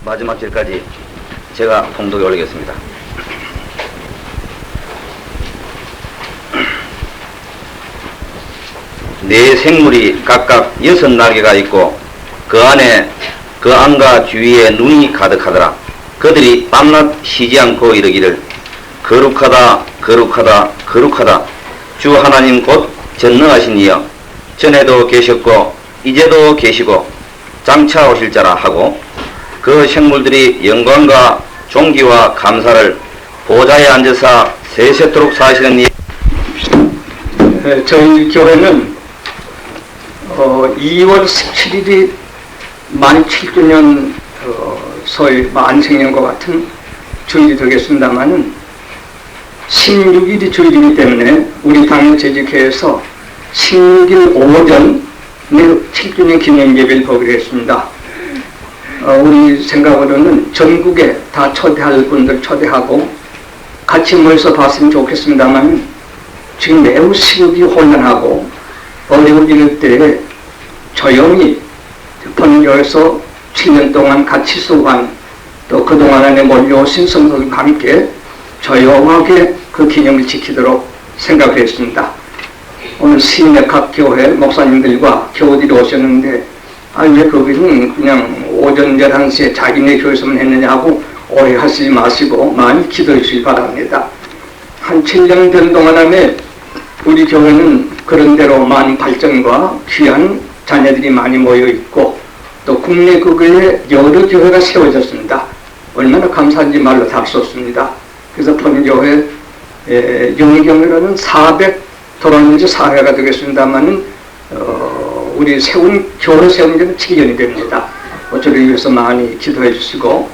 마지막 절까지 제가 봉독에 올리겠습니다. 네 생물이 각각 6날개가 있고 그 안과 주위에 눈이 가득하더라. 그들이 밤낮 쉬지 않고 이르기를 거룩하다 거룩하다 거룩하다 주 하나님 곧 전능하신 이여 전에도 계셨고 이제도 계시고 장차 오실 자라 하고 그 생물들이 영광과 존귀와 감사를 보좌에 앉으사 세세토록 사시는 이 저희 교회는 2월 17일이 만 7주년 소위 만생년과 같은 주일이 되겠습니다만은 16일이 주일이기 때문에 우리 당의 재직회에서 16일 오전에 7주년 기념 예배를 보기로 했습니다. 우리 생각으로는 전국에 다 초대할 분들 초대하고 같이 모여서 봤으면 좋겠습니다만 지금 매우 시국이 혼란하고 어려운 이럴 때에 조용히 본교에서 7년 동안 같이 수고한 또 그동안 안에 몰려오신 성도들과 함께 조용하게 그 기념을 지키도록 생각을 했습니다. 오늘 시내 각 교회 목사님들과 교우들이 오셨는데 왜 거기는 그냥 오전 11시에 자기네 교회에서만 했느냐 하고 오해하시지 마시고 많이 기도해 주시기 바랍니다. 한 7년 된 동안 안에 우리 교회는 그런대로 많은 발전과 귀한 자녀들이 많이 모여 있고 또 국내 국외에 여러 교회가 세워졌습니다. 얼마나 감사한지 말로 다 할 수 없습니다. 그래서 본교회 영경이라는 400 돌아오는 지 4회가 되겠습니다만은 우리 교회 세운 지는 7년이 됩니다. 저를 위해서 많이 기도해 주시고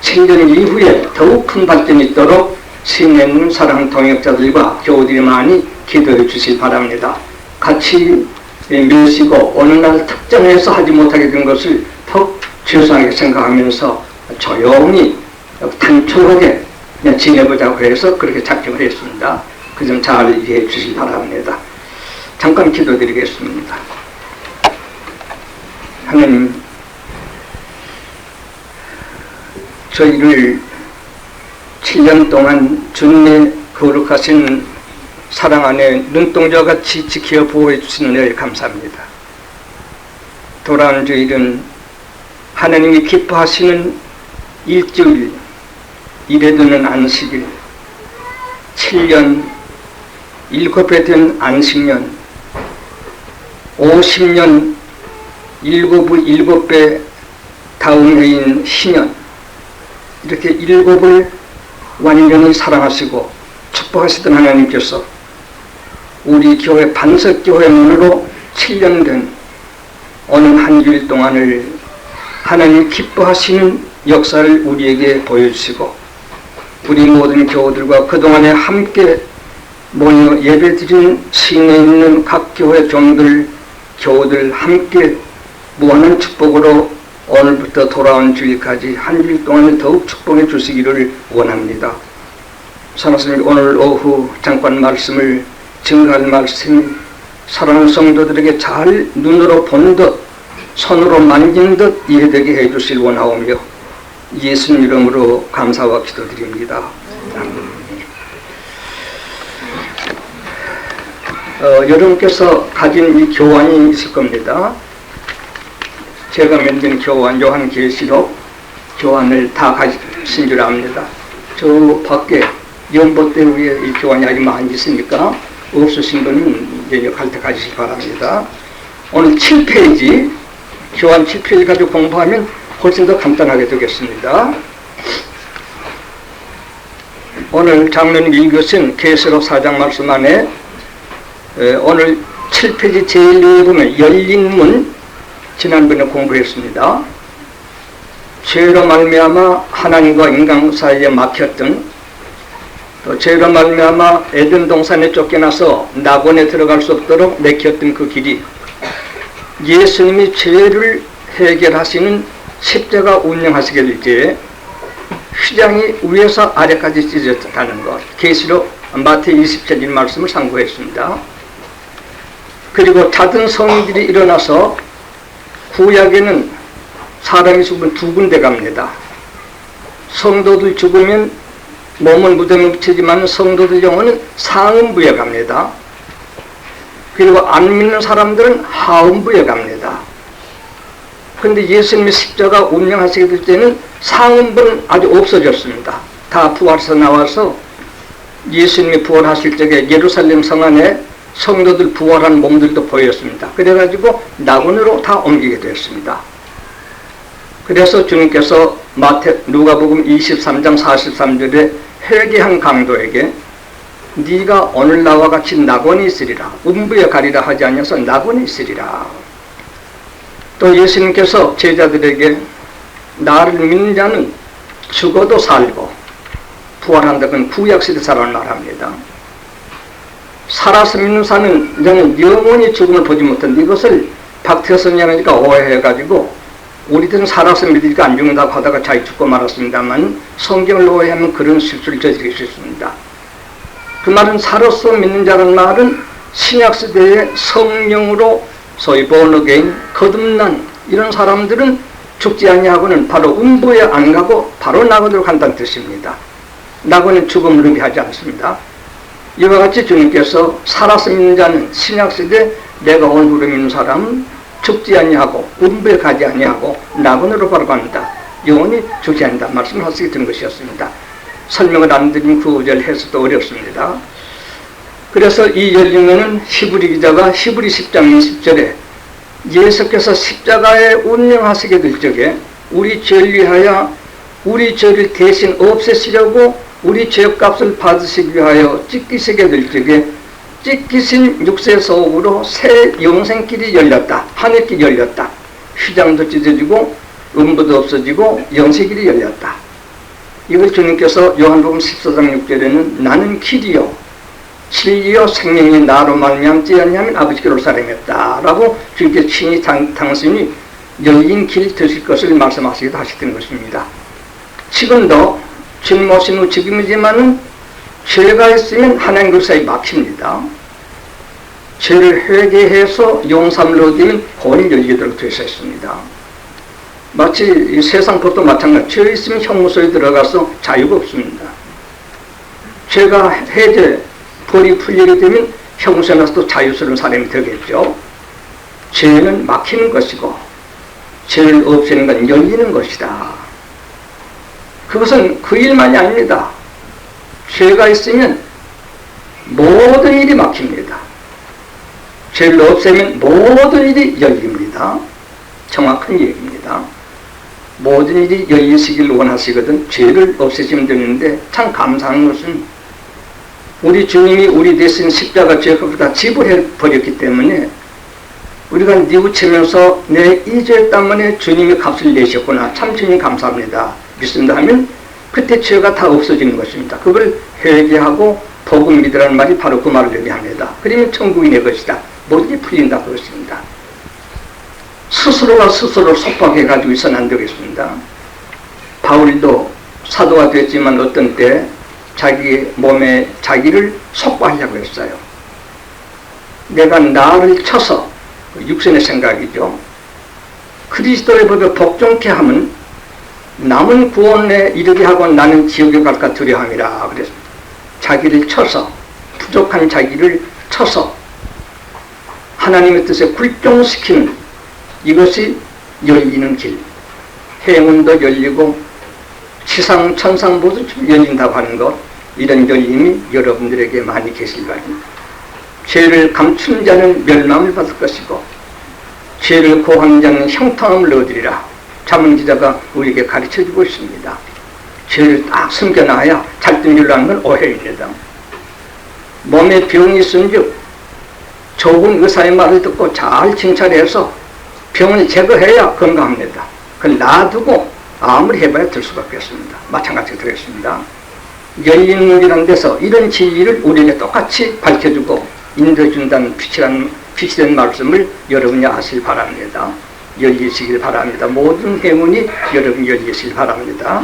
7년 이후에 더욱 큰 발전이 있도록 시내에 있는 사랑 동역자들과 교우들이 많이 기도해 주시기 바랍니다. 같이 밀시고 어느 날 특정해서 하지 못하게 된 것을 더 죄송하게 생각하면서 조용히 단촐하게 그냥 지내보자고 해서 그렇게 작정을 했습니다. 그 점 잘 이해해 주시기 바랍니다. 잠깐 기도드리겠습니다. 하나님, 저희를 7년 동안 주님의 거룩하신 사랑 안에 눈동자같이 지켜 보호해 주시는 은혜에 감사합니다. 돌아온 주일은 하나님이 기뻐하시는 일주일, 이래도는 안식일, 7년 7배 된 안식년, 50년 7배 다음 해인 신년, 이렇게 7을 완전히 사랑하시고 축복하시던 하나님께서 우리 교회 반석교회 문으로 7년 된 어느 한 주일 동안을 하나님 기뻐하시는 역사를 우리에게 보여주시고 우리 모든 교우들과 그동안에 함께 모여 예배드린 시내에 있는 각 교회 종들, 교우들 함께 무한한 축복으로 오늘부터 돌아온 주일까지 한 주일 동안에 더욱 축복해 주시기를 원합니다. 사랑스님, 오늘 오후 잠깐 말씀을 증거할 말씀 사랑하는 성도들에게 잘 눈으로 본 듯 손으로 만진 듯 이해되게 해주실 원하오며 예수님 이름으로 감사와 기도드립니다. 여러분께서 가진 이 교환이 있을 겁니다. 제가 만든 교환, 요한계시록 교환을 다 가지신 줄 압니다. 저 밖에 연봇대 위에 이 교환이 아주 많이 있으니까 없으신 분은 이제 갈 때 가지시기 바랍니다. 오늘 7페이지, 교환 7페이지 가지고 공부하면 훨씬 더 간단하게 되겠습니다. 오늘 장로님 읽으신 계시록 4장 말씀 안에 오늘 7페이지 제1에 보면 열린 문, 지난번에 공부했습니다. 죄로 말미암아 하나님과 인간 사이에 막혔던, 또 죄로 말미암아 에덴 동산에 쫓겨나서 낙원에 들어갈 수 없도록 내켰던 그 길이 예수님이 죄를 해결하시는 십자가 운영하시게 될 때에 휘장이 위에서 아래까지 찢어졌다는 것, 계시록 마태복음 27절 말씀을 상고했습니다. 그리고 자든 성인들이 일어나서 구약에는 사람이 죽으면 두 군데 갑니다. 성도들 죽으면 몸은 무덤에 묻히지만 성도들 영혼은 상음부에 갑니다. 그리고 안 믿는 사람들은 하음부에 갑니다. 그런데 예수님의 십자가 운영하시게 될 때는 상음부는 아주 없어졌습니다. 다 부활해서 나와서 예수님이 부활하실 적에 예루살렘 성 안에 성도들 부활한 몸들도 보였습니다. 그래가지고 낙원으로 다 옮기게 되었습니다. 그래서 주님께서 누가복음 23장 43절에 회개한 강도에게 네가 오늘 나와 같이 낙원에 있으리라, 음부에 가리라 하지 아니하서 낙원에 있으리라. 또 예수님께서 제자들에게 나를 믿는 자는 죽어도 살고 부활한다는 구약시대 사람을 말합니다. 살아서 믿는 자는 영원히 죽음을 보지 못한다. 이것을 박태호 선생님이니까 오해해가지고 우리들은 살아서 믿으니까 안 죽는다고 하다가 자기 죽고 말았습니다만 성경을 오해하면 그런 실수를 저지를 수 있습니다. 그 말은 살아서 믿는 자라는 말은 신약시대의 성령으로 소위 born-again, 거듭난 이런 사람들은 죽지 아니하고는 바로 음부에 안 가고 바로 낙원으로 간다는 뜻입니다. 낙원은 죽음을 의미하지 않습니다. 이와 같이 주님께서 살아서 믿는 자는 신약시대 내가 오늘부로 믿는 사람은 죽지 아니하고 음부에 가지 아니하고 낙원으로 바로 간다. 영원히 죽지 않는다 말씀을 하시게 된 것이었습니다. 설명을 안 드린 구절 해석도 어렵습니다. 그래서 이 열림에는 히브리 기자가 히브리 10장 20절에 예수께서 십자가에 운명하시게 될 적에 우리 죄를 위하여 우리 죄를 대신 없애시려고 우리 죄값을 받으시기 위하여 찢기시게 될 적에 찢기신 육체 속으로 새 영생길이 열렸다. 하늘길이 열렸다. 휘장도 찢어지고 음부도 없어지고 영생길이 열렸다. 이걸 주님께서 요한복음 14장 6절에는 나는 길이요 진리요 생명이 나로 말미암지 아니하면 아버지께로 올 사람이 없다 라고 주님께서 친히 당신이 열린 길 되실 것을 말씀하시기도 하셨던 것입니다. 지금도 주님 오신 후 지금이지만은 죄가 있으면 하나님 그 사이 막힙니다. 죄를 회개해서 용서함을 얻으면 본인 열리도록 되어 있습니다. 마치 이 세상 법도 마찬가지. 죄 있으면 형무소에 들어가서 자유가 없습니다. 죄가 해제, 벌이 풀리게 되면 형무소에 가서 또 자유스러운 사람이 되겠죠. 죄는 막히는 것이고 죄를 없애는 건 열리는 것이다. 그것은 그 일만이 아닙니다. 죄가 있으면 모든 일이 막힙니다. 죄를 없애면 모든 일이 열립니다. 정확한 얘기입니다. 모든 일이 열리시길 원하시거든 죄를 없애시면 되는데 참 감사한 것은 우리 주님이 우리 대신 십자가 죄값을 다 지불해버렸기 때문에 우리가 뉘우치면서 내 이 죄 때문에 주님이 값을 내셨구나. 참 주님 감사합니다. 믿습니다 하면 그때 죄가 다 없어지는 것입니다. 그걸 회개하고 복음 믿으라는 말이 바로 그 말을 의미합니다. 그러면 천국이 내 것이다. 모든 게 풀린다 그렇습니다. 스스로가 스스로를 속박해가지고 있어는 안 되겠습니다. 바울도 사도가 됐지만 어떤 때 자기 몸에 자기를 속박하려고 했어요. 내가 나를 쳐서 육신의 생각이죠. 그리스도의 법에 복종케 하면 남은 구원에 이르게 하고 나는 지옥에 갈까 두려움이라 그랬습니다. 자기를 쳐서 부족한 자기를 쳐서 하나님의 뜻에 굴종시키는 이것이 열리는 길. 해문도 열리고 지상 천상 모두 열린다고 하는 것, 이런 열림이 여러분들에게 많이 계실 바랍니다. 죄를 감춘 자는 멸망을 받을 것이고 죄를 고한 자는 형통함을 얻으리라. 자문기자가 우리에게 가르쳐주고 있습니다. 죄를 딱 숨겨놔야 잘된 일로 하는 건 오해입니다. 몸에 병이 있은즉 좋은 의사의 말을 듣고 잘 진찰해서 병을 제거해야 건강합니다. 그걸 놔두고 아무리 해봐야 될 수밖에 없습니다. 마찬가지로 되겠습니다. 열린 문이라는 데서 이런 진리를 우리에게 똑같이 밝혀주고 인도해준다는 빛이 된 말씀을 여러분이 아시길 바랍니다. 열리시길 바랍니다. 모든 행운이 여러분이 열리시길 바랍니다.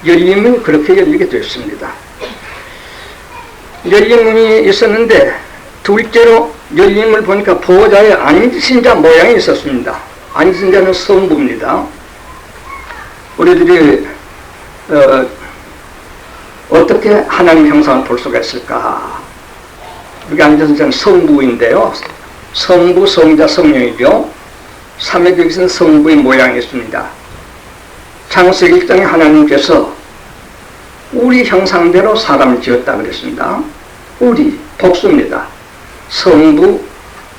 열림은 그렇게 열리게 됐습니다. 열린 문이 있었는데 둘째로 열림을 보니까 보호자의 앉으신 자 모양이 있었습니다. 앉으신 자는 성부입니다. 우리들이 어떻게 하나님 형상을 볼 수가 있을까? 여기 앉아서 저는 성부인데요. 성부, 성자, 성령이죠. 삼위일체는 성부의 모양이 있습니다. 창세기 1장에 하나님께서 우리 형상대로 사람을 지었다 그랬습니다. 우리, 복수입니다. 성부,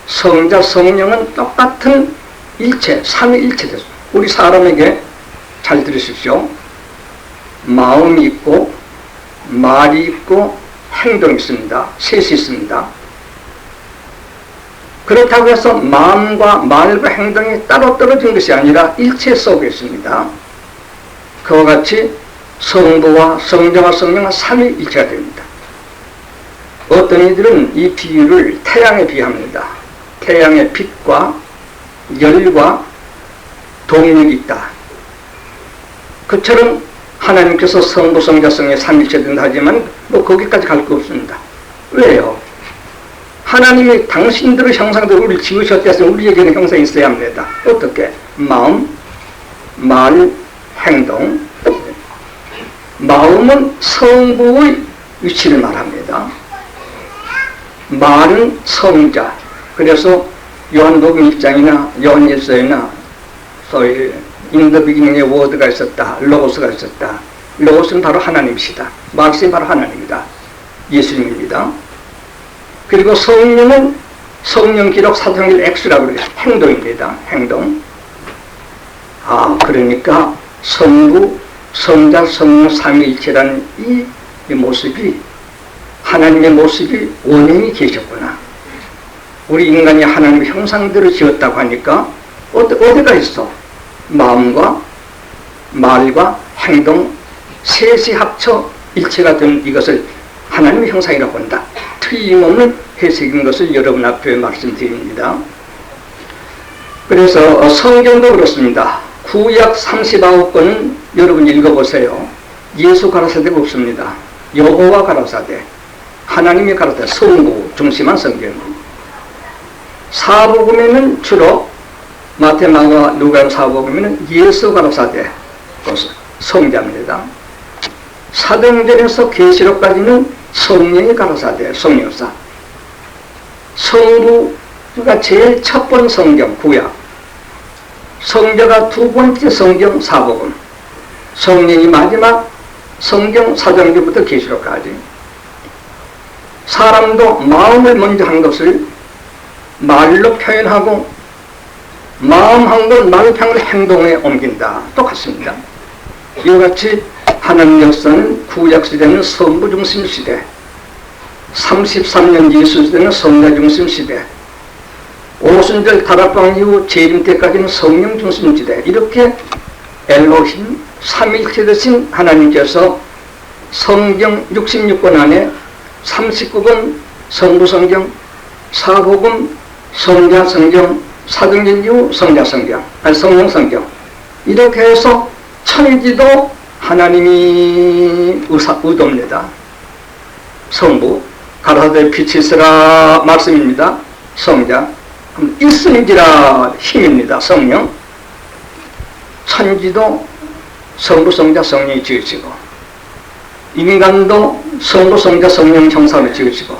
성자, 성령은 똑같은 일체, 삼위일체 됐습니다. 우리 사람에게 잘 들으십시오. 마음이 있고 말이 있고 행동이 있습니다. 셋이 있습니다. 그렇다고 해서 마음과 말과 행동이 따로 떨어진 것이 아니라 일체 속에 있습니다. 그와 같이 성부와 성자와 성령은 삼위일체가 됩니다. 어떤 이들은 이 비유를 태양에 비합니다. 태양의 빛과 열과 동력이 있다. 그처럼 하나님께서 성부, 성자, 성령의 삼위일체 된다 하지만 뭐 거기까지 갈 거 없습니다. 왜요? 하나님이 당신들의 형상대로 우리를 지으셨다 해서 우리에게는 형상이 있어야 합니다. 어떻게? 마음, 말, 행동. 마음은 성부의 위치를 말합니다. 말은 성자. 그래서 요한복음 1장이나 요한 1서에나 소위 In the beginning에 워드가 있었다. 로고스가 있었다. 로고스는 바로 하나님이시다. 말씀이 바로 하나님이다. 예수님입니다. 그리고 성령은 성령 기록 사도행전 X라고 그래요. 행동입니다. 행동. 그러니까 성부, 성자, 성령 삼위일체라는 이 모습이 하나님의 모습이 원형이 계셨구나. 우리 인간이 하나님의 형상대로 지었다고 하니까 어디가 있어? 마음과 말과 행동 셋이 합쳐 일체가 된 이것을 하나님의 형상이라고 본다. 틀림없는 해석인 것을 여러분 앞에 말씀드립니다. 그래서 성경도 그렇습니다. 구약 39권은 여러분 읽어보세요. 예수 가라사대가 없습니다. 여호와 가라사대, 하나님의 가라사대, 성부 중심한 성경입니다. 사복음에는 주로 마태, 마가, 누가 사복음에는 예수 가라사대, 성자입니다. 사도행전에서 계시록까지는 성령이 가라사대, 성령사. 성부가 제일 첫 번 성경, 구약. 성자가 두 번째 성경, 사복음. 성령이 마지막 성경, 사도행전부터 계시록까지. 사람도 마음을 먼저 한 것을 말로 표현하고 마음한 걸 말로 표현을 행동에 옮긴다. 똑같습니다. 이와 같이 하나님 역사는 구약시대는 성부 중심 시대, 33년 예수 시대는 성자 중심 시대, 오순절 다락방 이후 재림 때까지는 성령 중심 시대. 이렇게 엘로힘 삼위일체 되신 하나님께서 성경 66권 안에 39권 성부 성경, 사복음 성자 성경, 사도행전 이후 성자 성경, 성령 성경, 이렇게 해서 천지도 하나님이 의도입니다. 성부, 가라사대 빛이 있으라 말씀입니다. 성자, 일성이지라 힘입니다. 성령, 천지도 성부, 성자, 성령이 지으시고 인간도 성부, 성자, 성령 형상으로 지으시고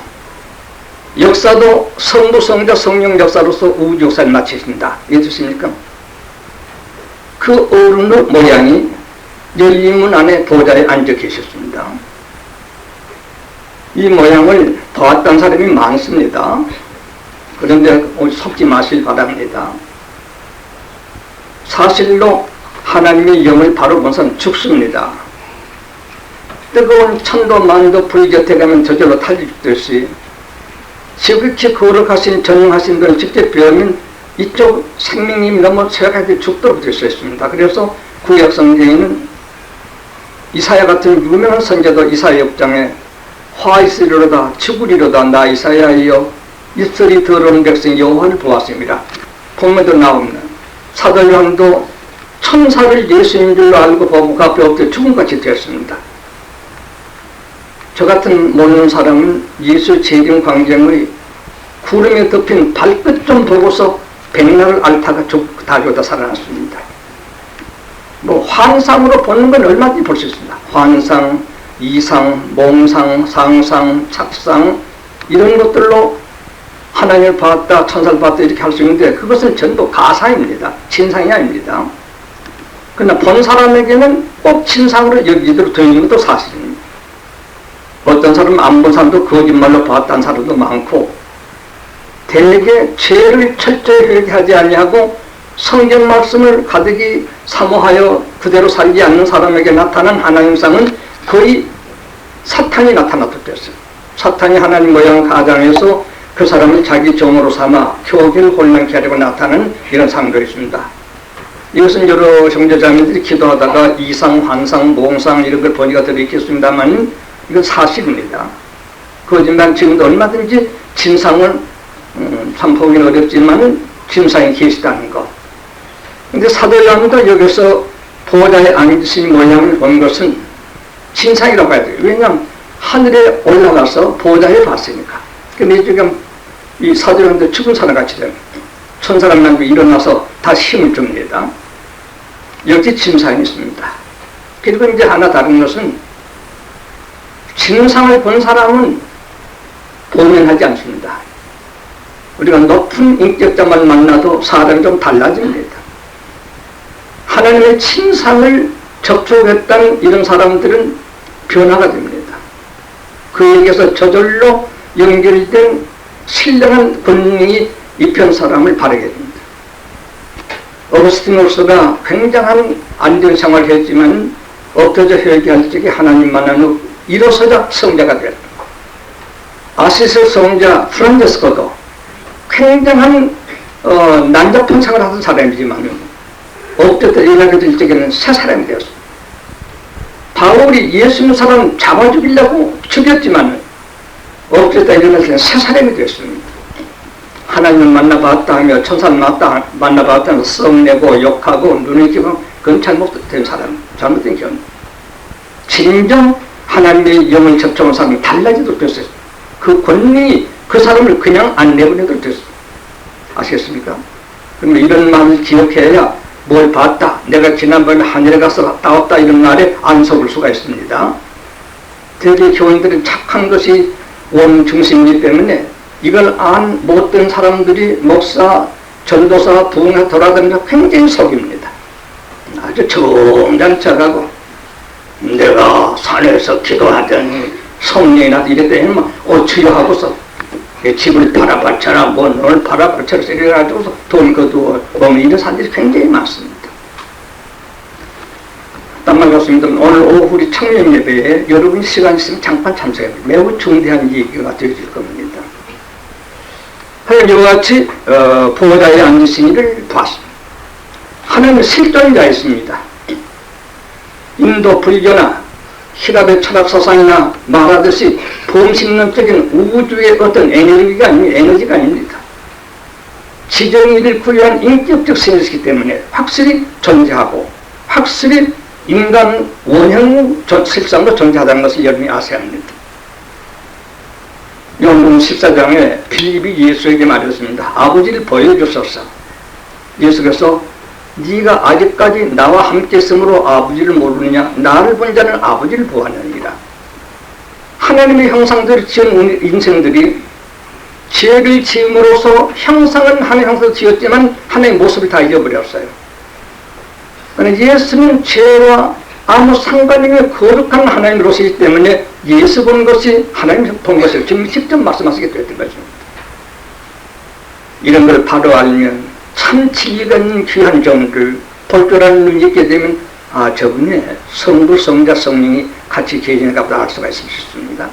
역사도 성부, 성자, 성령 역사로서 우주 역사를 마치신다. 이해되십니까? 그 어른의 모양이 열린문 안에 보좌에 앉아 계셨습니다. 이 모양을 보았던 사람이 많습니다. 그런데 속지 마실 바랍니다. 사실로 하나님의 영을 바로 본 사람은 죽습니다. 뜨거운 천도 만도 불 곁에 가면 저절로 탈리듯이 지극히 거룩하신 전능하신 분을 직접 배우면 이쪽 생명이 너무 쇠약하게 죽도록 될 수 있습니다. 그래서 구약 성경에는 이사야 같은 유명한 선지자도 이사야 6장에 화 있으리로다 죽으리로다 나 이사야이여 입술이 더러운 백성 여호와를 보았습니다. 본문에도 나옵니다. 사도 요한도 천사를 예수인 줄로 알고 보고 그 앞에 엎드려 죽음같이 되었습니다. 저 같은 모르는 사람은 예수 재림 광경의 구름에 덮인 발끝 좀 보고서 백날 앓다가 다 죽다 살아났습니다. 뭐 환상으로 보는 건 얼마든지 볼 수 있습니다. 환상, 이상, 몽상, 상상, 착상 이런 것들로 하나님을 봤다, 천사를 봤다 이렇게 할 수 있는데 그것은 전부 가상입니다. 진상이 아닙니다. 그러나 본 사람에게는 꼭 진상으로 여기도록 되어 있는 것도 사실입니다. 어떤 사람은 안 본 사람도 거짓말로 봤다는 사람도 많고 대개 죄를 철저히 회개하지 아니하고 성경 말씀을 가득히 사모하여 그대로 살지 않는 사람에게 나타난 하나님상은 거의 사탄이 나타났을 때였어요. 사탄이 하나님 모양 가장해서 그 사람을 자기 종으로 삼아 교회를 혼란케 하려고 나타나는 이런 상도 있습니다. 이것은 여러 형제자매들이 기도하다가 이상, 환상, 몽상 이런 걸 보니까 들어있겠습니다만 이건 사실입니다. 거짓말 지금도 얼마든지 진상을 선포하기는 어렵지만 진상이 계시다는 것. 근데 사도 요한도 여기서 보호자의 앉으신 모양을 본 것은 진상이라고 해야 돼요. 왜냐하면 하늘에 올라가서 보호자에 봤으니까. 근데 지금 이 사도 요한도 죽은 사람같이 돼요. 천사람 남고 일어나서 다시 힘을 줍니다. 역시 진상이 있습니다. 그리고 이제 하나 다른 것은 진상을 본 사람은 보면하지 않습니다. 우리가 높은 인격자만 만나도 사람이 좀 달라집니다. 하나님의 친상을 접촉했다는 이런 사람들은 변화가 됩니다. 그에게서 저절로 연결된 신령한 권능이 이편 사람을 바르게 됩니다. 어거스티노스가 굉장한 안전생활을 했지만 엎드려 회개할 적에 하나님 만난 후 일어서자 성자가 되었다. 아시스 성자 프란체스코도 굉장한 난잡한 생활을 하던 사람이지만 엎드려 일어나게 될 적에는 새 사람이 되었습니다. 바울이 예수 믿는 사람 잡아 죽이려고 죽였지만 엎드려 일어날 때는 새 사람이 되었습니다. 하나님을 만나봤다 하며 천사를 만나봤다 하며 썩내고 욕하고 눈을 끼고 그건 잘못된 사람, 잘못된 견. 진정 하나님의 영을 접촉한 사람이 달라지도록 됐어요. 그 권능이 그 사람을 그냥 안 내보내도록 됐어요. 아시겠습니까? 그러면 이런 마음을 기억해야 뭘 봤다, 내가 지난번에 하늘에 가서 따왔다 이런 말에 안 속을 수가 있습니다. 대개 교인들은 착한 것이 원중심이기 때문에 이걸 안 못된 사람들이 목사, 전도사, 부흥회 돌아다니면서 굉장히 속입니다. 아주 정장차가고 내가 산에서 기도하더니 성령이 나도 이랬더니 막 어치려 하고서 집을 팔아바쳐라 뭐 너를 팔아바쳐라 이래가지고서 돈 거두어 보면 이런 사람들이 굉장히 많습니다. 딴말 같습니다. 오늘 오후 우리 청년 예배에 여러분이 시간 있으면 잠깐 참석해요. 매우 중대한 얘기가 되어질 겁니다. 하여튼 이와 같이 보호자의 앉으신 이를 보았습니다. 하나님은 실존자였습니다. 인도 불교나 히랍의 철학 사상이나 말하듯이 범신론적인 우주의 어떤 에너지가 아닙니다. 지정의를 구현한 인격적 신이시기 때문에 확실히 존재하고 확실히 인간 원형 실상으로 존재하다는 것을 여러분이 아셔야 합니다. 요한복음 14장에 빌립이 예수에게 말했습니다. 아버지를 보여주소서. 예수께서 네가 아직까지 나와 함께 있으므로 아버지를 모르느냐? 나를 본 자는 아버지를 보았느니라. 하나님의 형상대로 지은 우리 인생들이 죄를 지음으로써 형상은 하나님의 형상으로 지었지만 하나님의 모습을 다 잃어버렸어요. 그러나 예수는 죄와 아무 상관이 없는 거룩한 하나님으로서이기 때문에 예수 본 것이 하나님 본 것을 지금 직접 말씀하시게 되었던 것입니다. 이런 걸 바로 알면 참 진리가 있는 귀한 종들 볼 줄 아는 눈이 있게 되면 아 저분이 성부, 성자, 성령이 같이 계시는가 보다 알 수가 있습니다.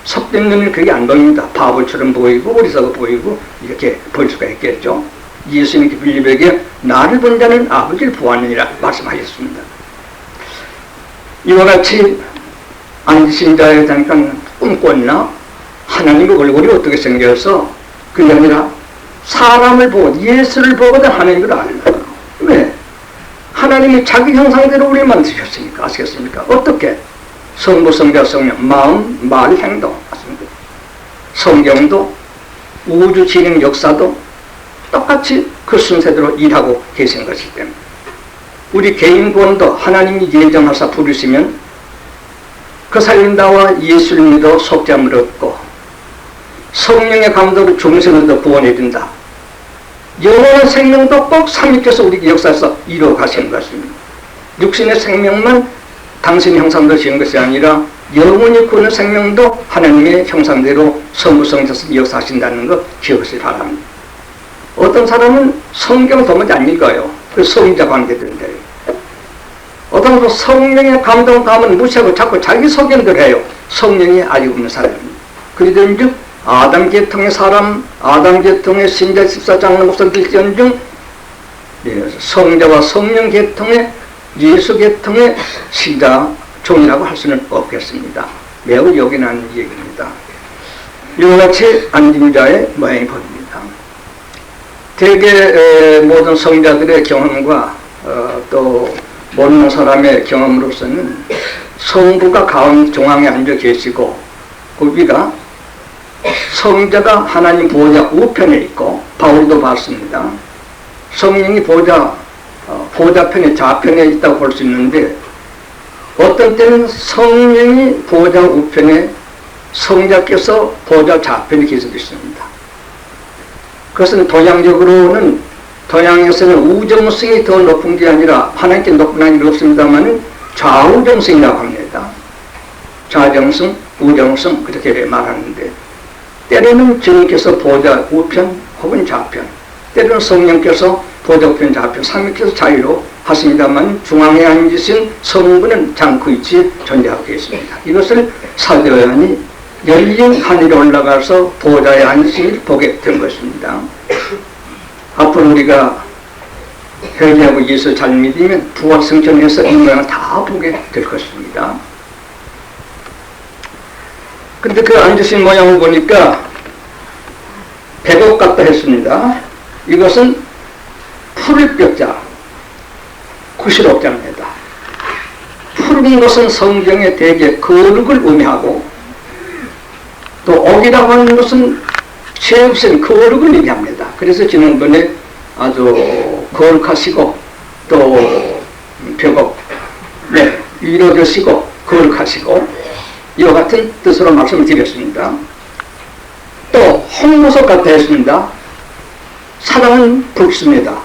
섭된 눈은 그게 안 보입니다. 바보처럼 보이고 어리석어 보이고 이렇게 볼 수가 있겠죠. 예수님께 빌립에게 나를 본 자는 아버지를 보았느니라 말씀하셨습니다. 이와 같이 앉으신 자에 대한 꿈꿨나? 하나님의 얼굴이 어떻게 생겨서 그게 아니라 사람을 보고 예수를 보거든 하나님을 알라. 왜? 하나님이 자기 형상대로 우리를 만드셨으니까. 아시겠습니까? 어떻게? 성부, 성자, 성령, 마음, 말, 행동. 맞습니다. 성경도 우주 진행 역사도 똑같이 그 순서대로 일하고 계신 것이기 때문에 우리 개인 구원도 하나님이 예정하사 부르시면 그 살린다와 예수를 믿어 속죄함을 얻고 성령의 감독으로 중생을 더 구원해준다. 영원한 생명도 꼭 삼위께서 우리 역사에서 이루어 가시는 것입니다. 육신의 생명만 당신의 형상대로 지은 것이 아니라 영원히 구원의 생명도 하나님의 형상대로 성부성자서 역사하신다는 것 기억하시기 바랍니다. 어떤 사람은 성경을 도무지 안 읽어요. 그 성자 관계들인데 어떤 사람은 성령의 감동감을 무시하고 자꾸 자기 소견들 해요. 성령이 아직 없는 사람입니다. 그러든지 아담 계통의 사람, 아담 계통의 신자 14장로 목사들일지언정 성자와 성령 계통의 예수 계통의 신자 종이라고 할 수는 없겠습니다. 매우 요긴한 얘기입니다. 이와 같이 앉은 자의 모양이 보입니다. 대개 모든 성자들의 경험과 또 모르는 사람의 경험으로서는 성부가 가운 중앙에 앉아 계시고 그 위가 성자가 하나님 보호자 우편에 있고 바울도 봤습니다. 성령이 보호자편에 좌편에 있다고 볼 수 있는데 어떤 때는 성령이 보호자 우편에 성자께서 보호자 좌편에 계시고 있습니다. 그것은 동양적으로는 동양에서는 우정성이 더 높은 게 아니라 하나님께 높은 아니라 없습니다만 좌우정성이라고 합니다. 좌정성, 우정성 그렇게 말하는데 때로는 주님께서 보호자 우편 혹은 좌편, 때로는 성령께서 보호자 우편 좌편, 삼위께서 자유로 하십니다만 중앙에 앉으신 성부는 장구 있이 존재하고 계십니다. 이것을 사도 요한이 열린 하늘에 올라가서 보호자의 앉으심을 보게 된 것입니다. 앞으로 우리가 회개하고 예수 잘 믿으면 부활승천에서 이 모양을 다 보게 될 것입니다. 근데 그 앉으신 모양을 보니까 백옥 같다 했습니다. 이것은 푸를 뼈자, 구실옥자입니다. 푸른 것은 성경의 대개 거룩을 의미하고 또 옥이라고 하는 것은 죄 없인 거룩을 의미합니다. 그래서 지난번에 아주 거룩하시고 또 벽옥, 이루어지시고 거룩하시고 이와 같은 뜻으로 말씀을 드렸습니다. 또 홍보석 같다 했습니다. 사랑은 붉습니다.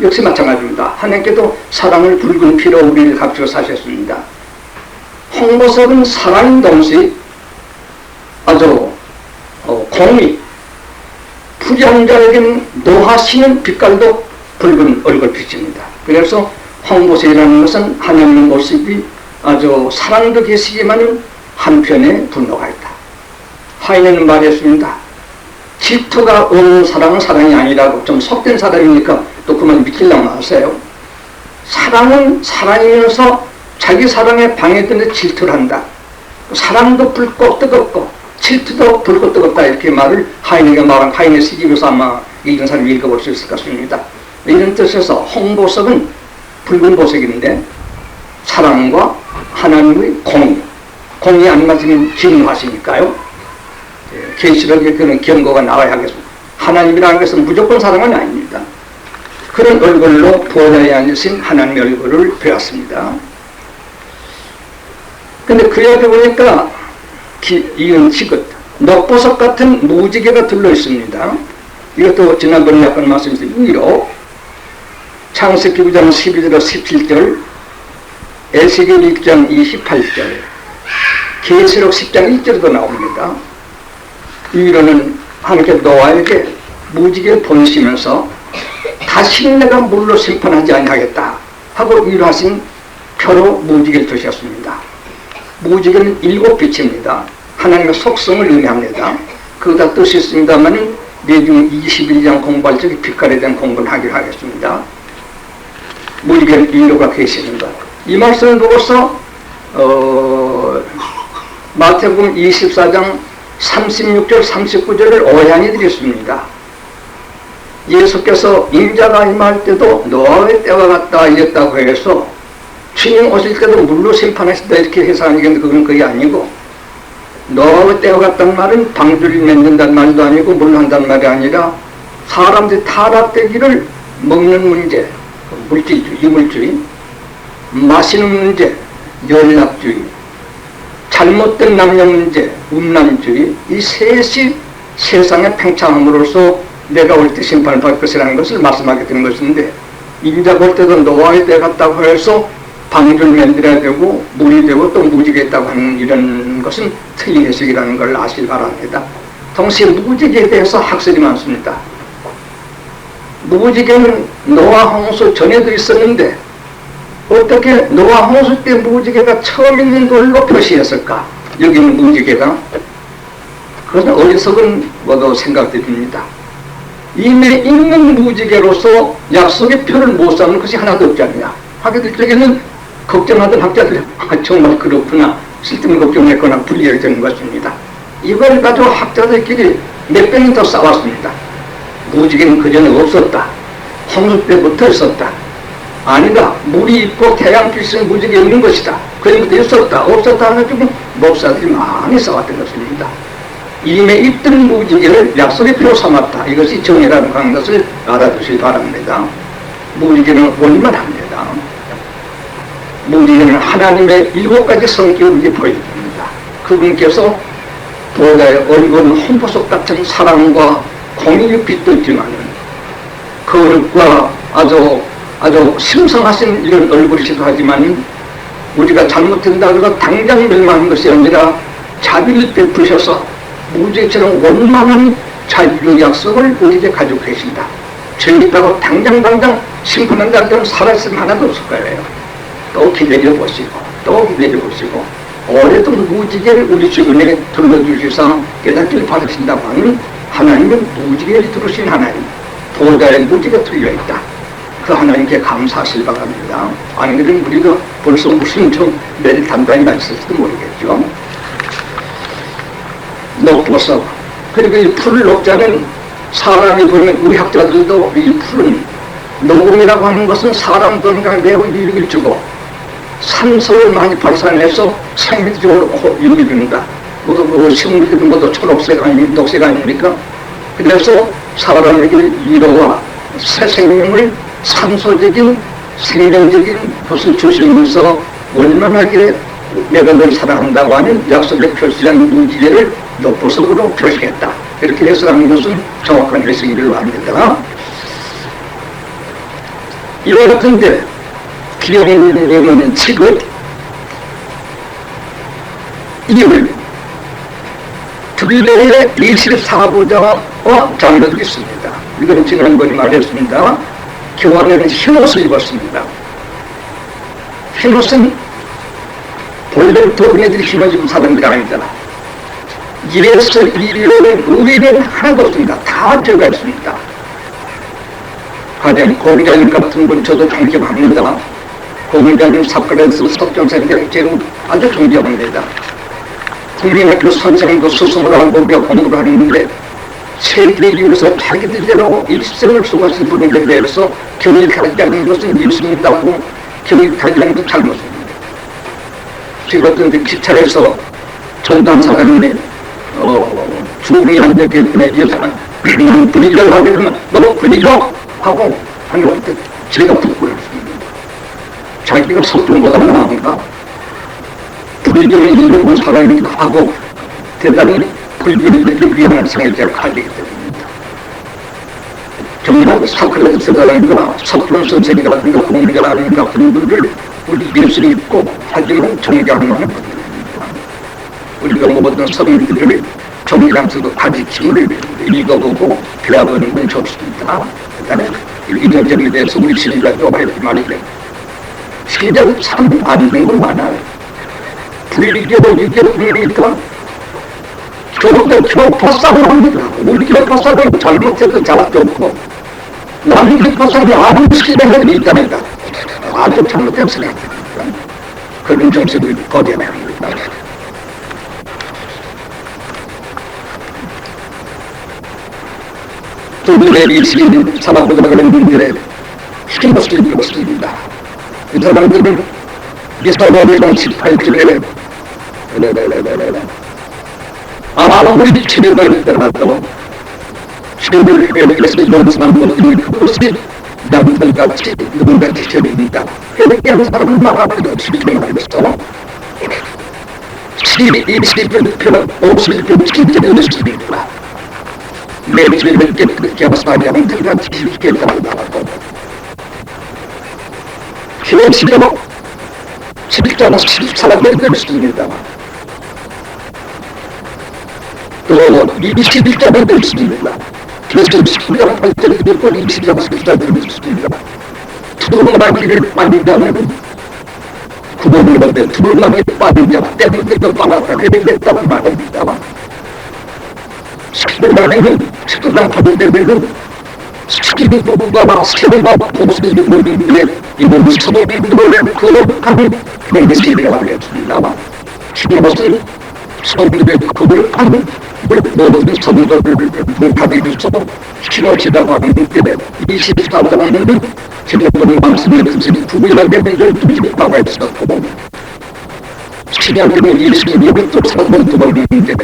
역시 마찬가지입니다. 하나님께도 사랑을 붉은 피로 우리를 값주어 사셨습니다. 홍보석은 사랑인 동시 아주 공이 부귀한 자에게는 노하시는 빛깔도 붉은 얼굴빛입니다. 그래서 홍보석이라는 것은 하나님의 모습이 아주 사랑도 계시지만 한편에 분노가 있다. 하인은 말했습니다. 질투가 없는 사랑은 사랑이 아니라고. 좀 속된 사람이니까 또 그만 믿기려고 하세요. 사랑은 사랑이면서 자기 사랑에 방해되는 질투를 한다. 사랑도 붉고 뜨겁고 질투도 붉고 뜨겁다 이렇게 말을 하인에게 말한 하인의 시집에서 아마 이런 사람이 읽어볼 수 있을 것 같습니다. 이런 뜻에서 홍보석은 붉은 보석인데 사랑과 하나님의 공이 안 맞으면 진노하시니까요. 계시록에 그런 경고가 나와야 하겠습니다. 하나님이라는 것은 무조건 사랑은 아닙니다. 그런 얼굴로 보호자에 앉으신 하나님의 얼굴을 배웠습니다. 근데 그 옆에 보니까 이은 지긋 녹보석 같은 무지개가 둘러 있습니다. 이것도 지난번에 약간 말씀드린 위로 창세기 9장 12절로 17절, 에스겔 6장 28절, 계시록 10장 1절도 나옵니다. 위로는 하나님께 노아에게 무지개를 보내시면서 다시는 내가 물로 심판하지 아니하겠다 하고 위로하신 표로 무지개를 두셨습니다. 무지개는 7빛입니다. 하나님의 속성을 의미합니다. 그거 다 뜻이 있습니다만 내중 21장 공부할 적에 빛깔에 대한 공부를 하기로 하겠습니다. 무지개는 위로가 계시는 것. 이 말씀을 보고서 마태복음 24장 36절 39절을 오해하니 드렸습니다. 예수께서 인자가 임할 때도 노아의 때와 같다 이랬다고 해서 주님 오실 때도 물로 심판하신다 이렇게 해석하는데 그건 그게 아니고, 노아의 때와 같다는 말은 방주를 맺는다는 말도 아니고 물로 한다는 말이 아니라 사람들이 타락되기를 먹는 문제, 물질주의, 이물주의, 마시는 문제, 연락주의, 잘못된 남녀 문제, 음란주의, 이 셋이 세상에 팽창함으로써 내가 올 때 심판을 받을 것이라는 것을 말씀하게 된 것인데, 인자 볼 때도 노아의 때 같다고 해서 방주를 만들어야 되고 물이 되고 또 무지개했다고 하는 이런 것은 틀린 해석이라는 걸 아시기 바랍니다. 동시에 무지개에 대해서 학설이 많습니다. 무지개는 노아 홍수 전에도 있었는데 어떻게 노아 홍수 때 무지개가 처음 있는 걸로 표시했을까? 여기는 무지개가. 그런 어리석은 모두 생각이 듭니다. 이미 있는 무지개로서 약속의 표를 못 삼는 것이 하나도 없지 않느냐. 하게 될 적에는 걱정하던 학자들이 정말 그렇구나, 쓸데없는 걱정했거나 불리하게 되는 것입니다. 이걸 가지고 학자들끼리 몇 번이 더 싸웠습니다. 무지개는 그전에 없었다, 홍수 때부터 있었다, 아니다, 물이 있고 태양빛이 있는 무지개 있는 것이다, 그전부터 있었다, 없었다 해가지고 목사들이 많이 싸웠던 것입니다. 이미 있던 무지개를 약속의 표로 삼았다, 이것이 정의라는 것을 알아두시기 바랍니다. 무지개는 원만합니다. 무지개는 하나님의 7가지 성격을 보여줍니다. 그분께서 보다의 얼굴은 홍보석 같은 사랑과 공의의 빛도 있지만 거룩과 아주 심성하신 이런 얼굴이기도 하지만 우리가 잘못된다 그래서 당장 멸망한 것이 아니라 자비를 베푸셔서 무지개처럼 원만한 자유의 약속을 우리에게 가지고 계신다. 죄있다고 당장 심판한다는 데는 살아있으면 하나도 없을 거예요. 또 기다려보시고 또 기다려보시고 오래도록 무지개를 우리 주변에 둘러주시사 깨닫기를 받으신다고 하는 하나님은 무지개를 들으신 하나님, 보좌에 무지개가 틀려있다. 그 하나님께 감사하실 바랍니다. 아니 그럼 우리가 벌써 무슨 좀 매일 단단히가 있을지도 모르겠죠. 녹보석, 그리고 이 풀을 녹자는 사람이 보면 우리 학자들도 이 풀은 녹음이라고 하는 것은 사람 건강에 매우 이익을 주고 산소를 많이 발산해서 생리적으로 유익을 줍니다. 식물들은 모두 초록색 아닙니까? 녹색 아닙니까? 그래서 사람에게 위로와 새 생명을 산소적인 생명적인 것을 주시면서 얼마나게 내가 널 사랑한다고 하는 약속의 표시라는 무지개를 녹보석으로 표시했다. 이렇게 해석하는 것은 정확한 해석이기로 합니다. 이와 같은데 기령은 지금 이걸 둘레의 24부자와 장로들이 있습니다. 이거는 지난번에 말했습니다. 교황에는 흰옷을 입었습니다. 흰옷은 본래부터 은혜들이 심어지고 사람들이 아니잖아. 이래서 이리로는 의뢰는 하나도 없습니다. 다 들어가 있습니다. 가령 공자님 같은 분 저도 존경합니다. 공자님 사건에서 석정생들 제가 아주 존경합니다. 국민학교 선생님도 스승을 하고 공부를 하는데 세계를 위해서 자기들대로 일생을 수고하신 분들에 대해서 교육하지 않는 것은 일순이다고 교육하지 않는 것은 잘못입니다. 제가 어떤 기차에서 전담사관인데 주민이 안 되기 때문에 이 여자는 분위기를 하게 되면 너무 분위기로 하고 하는 것 제가 부끄럽습니다. 자기가 속도보다 나은가 불교를 이루고 사람이기도 하고 대단히 불교를 위한 생활을 가지게 됩니다. 정말 사크레스라든가 석론 선생이라든가 공자라든가 그런 분들 우리 예술이 있고 하지만 존경하는 분들입니다. 우리가 모든 성인들을 정의랑서도 가지침을 읽어보고 배워보는 건 좋습니다. 그다음에 이전점에 대해서 우리 시리가 좀 말이래. 시작은 참 안 되는 건 많아요. 불리교도 이게 불리니까 교파싸고 합니다. 우리 교파싸고 잘못해서 잘도 없고 남의 교파싸고 아무 시대가 있답니다. 아주 잘못된 생각입니다. 그런 정책을 거둬야 합니다. 두들의 일시인 사람보다 그런 분들의 힘없을 리 없습니다. 이 사람들은 미사범이랑 18절에 아무리 치료를 떠나도 치료를 회복해서 이런 사람들은 그것이 남들같이 누군가같이 처리입니다. 회복하는 사람은 말하기도 쉽게 말해서 21편 51편 진짜는 수입니다. 매일을 깨끗게 하사하면 그가 지식에 따라가고 힘을 실어먹 11자나 14라고 했습니다. 또 21자나 했습니다. 그래서 11자나 8자를 듣고 21자나 14자를 했습니다. 투르마기를 빠진다면 구멍을 넣는데 투르마기를 빠진 자가 때문에 빠졌다 그랬다고 말합니다. 스키르나는 스키르나 파도되는 스키르 부부가 스키르나 보스를 모르는데 이놈이 서로를 그런 내게 스키르가 말했습니다. 스키르는 서로를 그걸 모든 서로를 가지고서 싫어지다고 하는 때문에 24장에는 지금은 말씀을 드리는 부부가 되는 것을 나와 있었고 시간을 일시는 또 사건 또 모르는데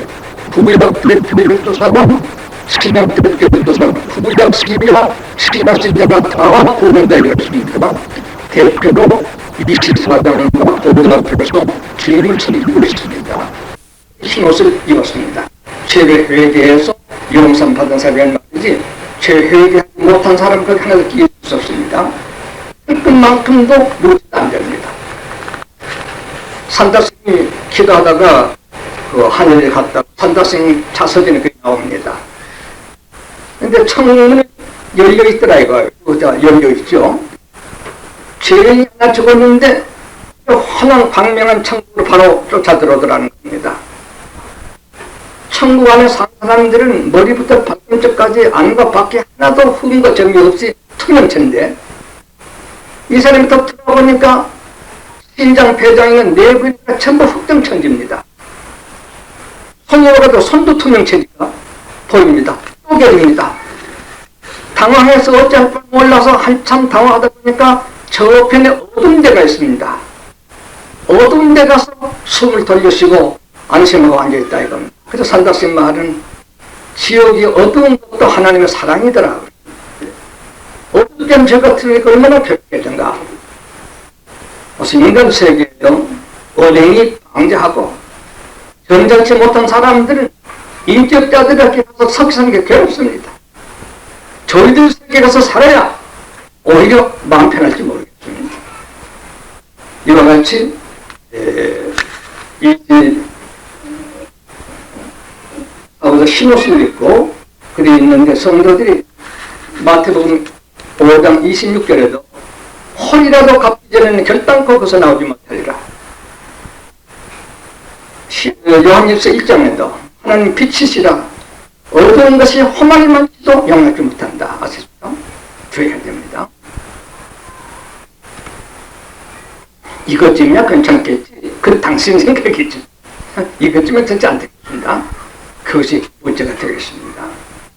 부부가 되는 또 사건 시간 되는 또 사건 부부가 시간 진짜가 다 보낸다였습니다. 대표로 24장과 보는 앞에서 죄를 지니고 있습니다. 흰옷을 입었습니다. 죄를 회개해서 용서 받은 사람은 말이지 죄 회개하지 못한 사람 그 하나도 끼울 수 없습니다. 끝만큼도 누지도 안 됩니다. 산다스님이 기도하다가 그 하늘에 갔다 산다스님 자서전에 그게 나옵니다. 근데 창문이 열려 있더라 이거예요. 열려 있죠. 죄인이 하나 죽었는데 환한 광명한 천국으로 바로 쫓아 들어오더라는 겁니다. 천국 안에 사는 사람들은 머리부터 발끝까지 안과 밖에 하나도 흠과 점이 없이 투명체인데 이 사람이 더 들어보니까 신장, 폐장에는 내부가 전부 흑점천지입니다. 손으로라도 손도 투명체니까 보입니다. 쪼개집니다. 당황해서 어찌할 줄 몰라서 한참 당황하다 보니까 저편에 어두운 데가 있습니다. 어두운 데 가서 숨을 돌려쉬고 안심하고 앉아있다 이겁니다. 그래서 산다스님 말은 지옥이 어두운 것도 하나님의 사랑이더라고요. 어두운 때는 저 같은 게 얼마나 별개던가. 그래서 인간 세계에도 언행이 방자하고 점잖지 못한 사람들은 인격자들에게 가서 석사는 게 괴롭습니다. 저희들 세계에 가서 살아야 오히려 마음 편할지 모르겠습니다. 이와 같이 아버지 흰옷을 입고 그리 있는데 성도들이 마태복음 5장 26절에도 홀이라도 갚기 전에는 결단코 거기서 나오지 못하리라. 요한일서 1장에도 하나님 빛이시라 어두운 것이 험할만치도 용납지 못한다. 아시죠? 주의해야 됩니다. 이것쯤이야 괜찮겠지. 그 당신 생각이죠. 이것쯤은 진짜 안 되겠습니다. 그것이 문제가 되겠습니다.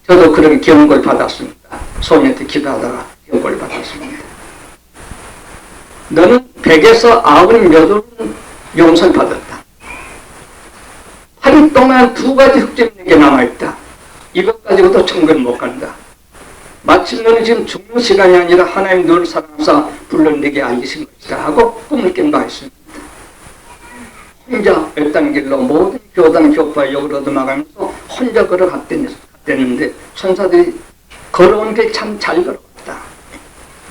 저도 그런 경고를 받았습니다. 소녀한테 기도하다가 경고를 받았습니다. 너는 100에서 98은 용서를 받았다. 8일 동안 2가지 흑점이 내게 남아있다. 이것 가지고도 천국에 못 간다. 마침 너는 지금 죽는 시간이 아니라 하나님 너를 사랑하사 불러내게 알리신 것이다 하고 꿈을 깬다 했습니다. 혼자 외딴 길로 모든 교단 교파의 욕을 얻어나가면서 혼자 걸어갔댔는데 천사들이 걸어온 게 참 잘 걸어갔다.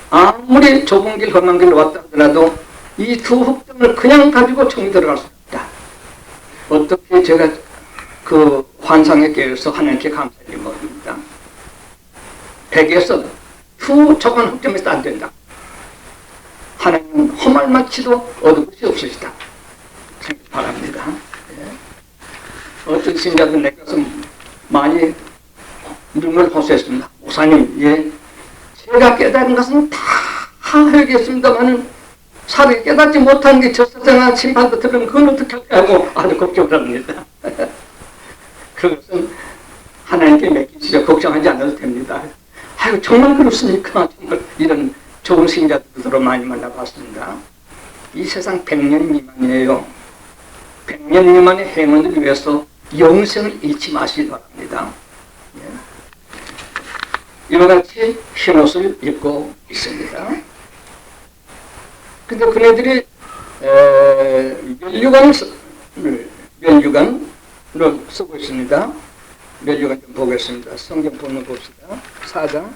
아무리 좁은 길 험한 길로 왔다 하더라도 이 두 흑점을 그냥 가지고 천국에 들어갈 수 없다. 어떻게 제가 그 환상에 깨어서 하나님께 감사하지 모릅니다. 100에서 두 좁은 흑점에서 안 된다. 하나님은 험할만치도 얻을 것이 없으시다. 생각 바랍니다. 예. 어떤 신자들 내 가서 많이 눈을 호소했습니다. 목사님, 예, 제가 깨달은 것은 다 알겠습니다만은 사를 깨닫지 못한 게 저 세상한 심판도 들으면 그건 어떻게 하고 아주 걱정을 합니다. 그것은 하나님께 맡기시죠. 걱정하지 않아도 됩니다. 아유, 정말 그렇습니까? 정말 이런 좋은 신자들도 많이 만나봤습니다. 이 세상 100년 미만이에요. 100년 미만의 행운을 위해서 영생을 잃지 마시기 바랍니다. 예. 이와 같이 흰옷을 입고 있습니다. 근데 그네들이 면류관을 면류관으로 쓰고 있습니다. 면류관 좀 보겠습니다. 성경 본문 봅시다. 4장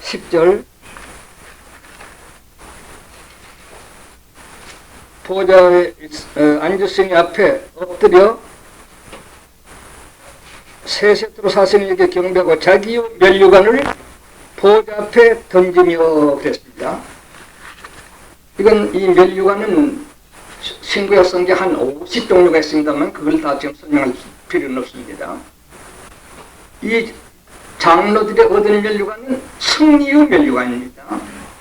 10절 보좌에 앉으시니 앞에 엎드려 세세토로 사신에게 경배하고 자기의 면류관을 보좌 앞에 던지며 그랬습니다. 이건 이 면류관은 신구약 성경 한 50종류가 있습니다만 그걸 다 지금 설명할 필요는 없습니다. 이 장로들의 얻은 면류관은 승리의 면류관입니다.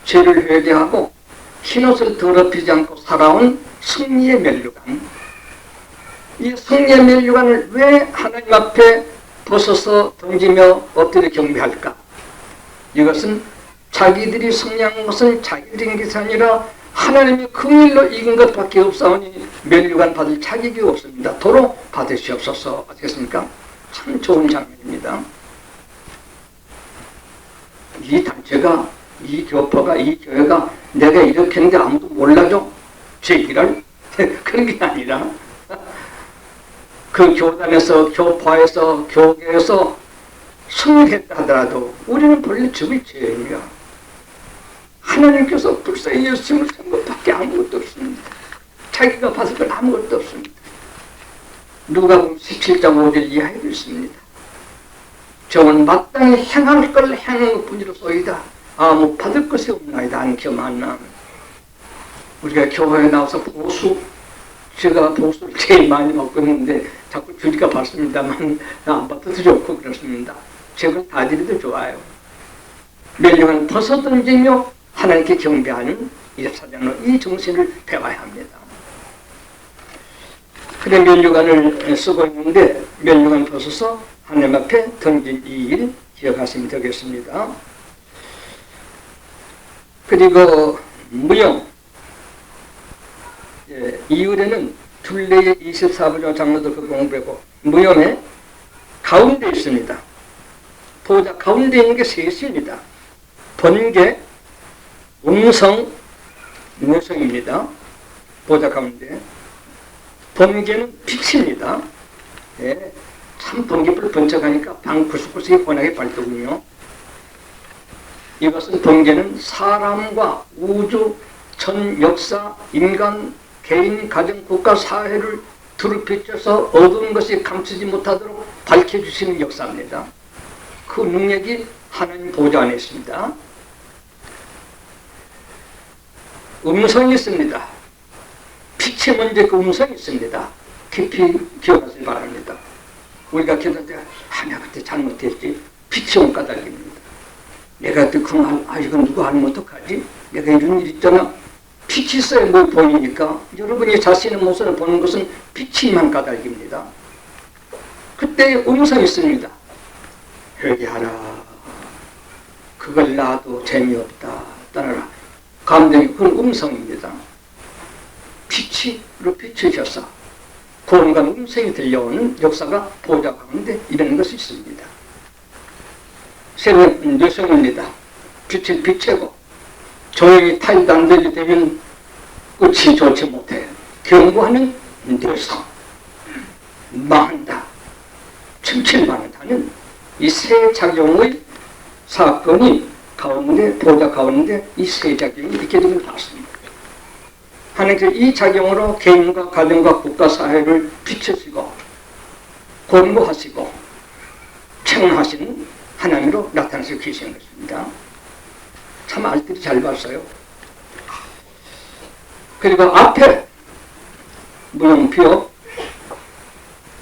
죄를 회개하고 흰옷을 더럽히지 않고 살아온 승리의 면류관. 이 승리의 면류관을 왜 하나님 앞에 벗어서 던지며 엎드려 경배할까? 이것은 자기들이 승리한 것은 자기들이 이긴 것이 아니라 하나님의 긍휼로 이긴 것밖에 없사오니 면류관 받을 자격이 없습니다. 도로 받으시옵소서. 아시겠습니까? 참 좋은 장면입니다. 이 단체가, 이 교포가, 이 교회가 내가 이렇게 했는데 아무도 몰라줘? 제기를? 그런 게 아니라 그 교단에서, 교파에서, 교계에서 승리했다 하더라도 우리는 본래 죽을 죄인이야. 하나님께서 불쌍히 예수님을 산 것밖에 아무것도 없습니다. 자기가 받을 건 아무것도 없습니다. 누가복음 17장 5절 이하에도 있습니다. 저는 마땅히 행할 걸 행한 것뿐이로소이다. 아무 받을 것이 없나이다. 안겸하나. 우리가 교회에 나와서 보수, 제가 보수를 제일 많이 먹고 있는데 자꾸 주니까 받습니다만 안 받아도 좋고 그렇습니다. 제가 다 드려도 좋아요. 면류관 벗어던지며 하나님께 경배하는 24장로 이 정신을 배워야 합니다. 그래 면류관을 쓰고 있는데 면류관 벗어서 하나님 앞에 던진 이 일 기억하시면 되겠습니다. 그리고 무용, 이율에는 둘레의 24부조 장로들 그 공부하고 무용의 가운데 있습니다. 보좌 가운데 있는 게 셋입니다. 번개, 음성, 뇌성입니다. 보좌 가운데. 번개는 빛입니다. 예, 참 번개불 번쩍하니까 방 구석구석이 환하게 밝더군요. 이것은 번개는 사람과 우주, 전 역사, 인간, 개인, 가정, 국가, 사회를 두루 비춰서 어두운 것이 감추지 못하도록 밝혀주시는 역사입니다. 그 능력이 하나님 보좌 안에 있습니다. 음성이 있습니다. 빛이 먼저 그 음성이 있습니다. 깊이 기억하시기 바랍니다. 우리가 기도할 때 내가 그때 잘못했지. 빛이 온 까닭입니다. 내가 그때 이건 누구 하면 어떡하지? 내가 이런 일 있잖아. 빛이 있어야 뭘 보이니까 여러분이 자신의 모습을 보는 것은 빛이 임한 까닭입니다. 그때 음성이 있습니다. 회개하라. 그걸 놔도 재미없다. 떠나라. 감정이 그건 음성입니다. 빛으로 비추셔서 구원과 음성이 들려오는 역사가 보좌 가운데 이런 것이 있습니다. 새로운 뇌성입니다. 빛을 비추고 조용히 타일도 안 되게 되면 끝이 좋지 못해. 경고하는 뇌성. 망한다. 천칠망한다는 이 세 작용의 사건이 가운데, 보좌 가운데 이 세 작용이 있게 됨을 봤습니다. 하나님께서 이 작용으로 개인과 가정과 국가 사회를 비추시고 권고하시고 책망하시는 하나님으로 나타나서 계시는 것입니다. 참 알뜰히 잘 봤어요. 그리고 앞에 무용표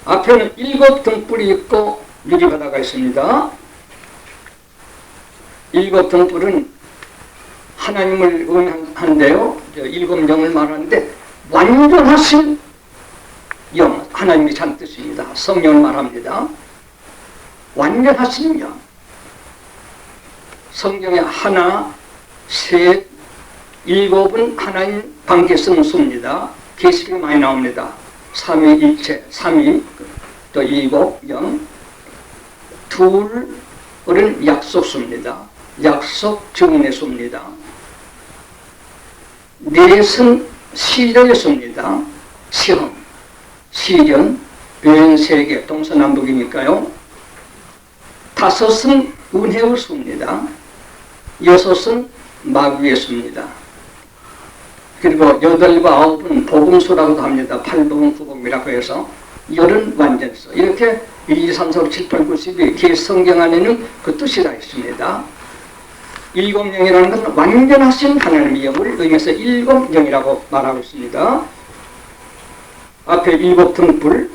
앞에는 7 등불이 있고 유리바다가 있습니다. 7 등불은 하나님을 의미한데요. 7명을 말하는데 완전하신 영, 하나님이 참 뜻입니다. 성령을 말합니다. 완전하신 영. 성경에 하나, 셋, 7은 하나님 관계 쓰는 수입니다. 계시록에 많이 나옵니다. 삼위일체, 삼위, 또 일곱 영, 둘은 약속수입니다. 약속 정례수입니다. 넷은 시련수입니다. 시험, 시련, 변세계, 동서남북이니까요. 다섯은 운해의 수입니다. 여섯은 마귀의 수입니다. 그리고 여덟과 아홉은 복음수라고도 합니다. 8복음, 9복음이라고 해서 열은 완전수. 이렇게 1, 2, 3, 4, 5, 7, 8, 9, 12 개성경 안에는 그 뜻이 다 있습니다. 일곱 영이라는 것은 완전하신 하나님의 영을 의미해서 일곱 영이라고 말하고 있습니다. 앞에 일곱 등불,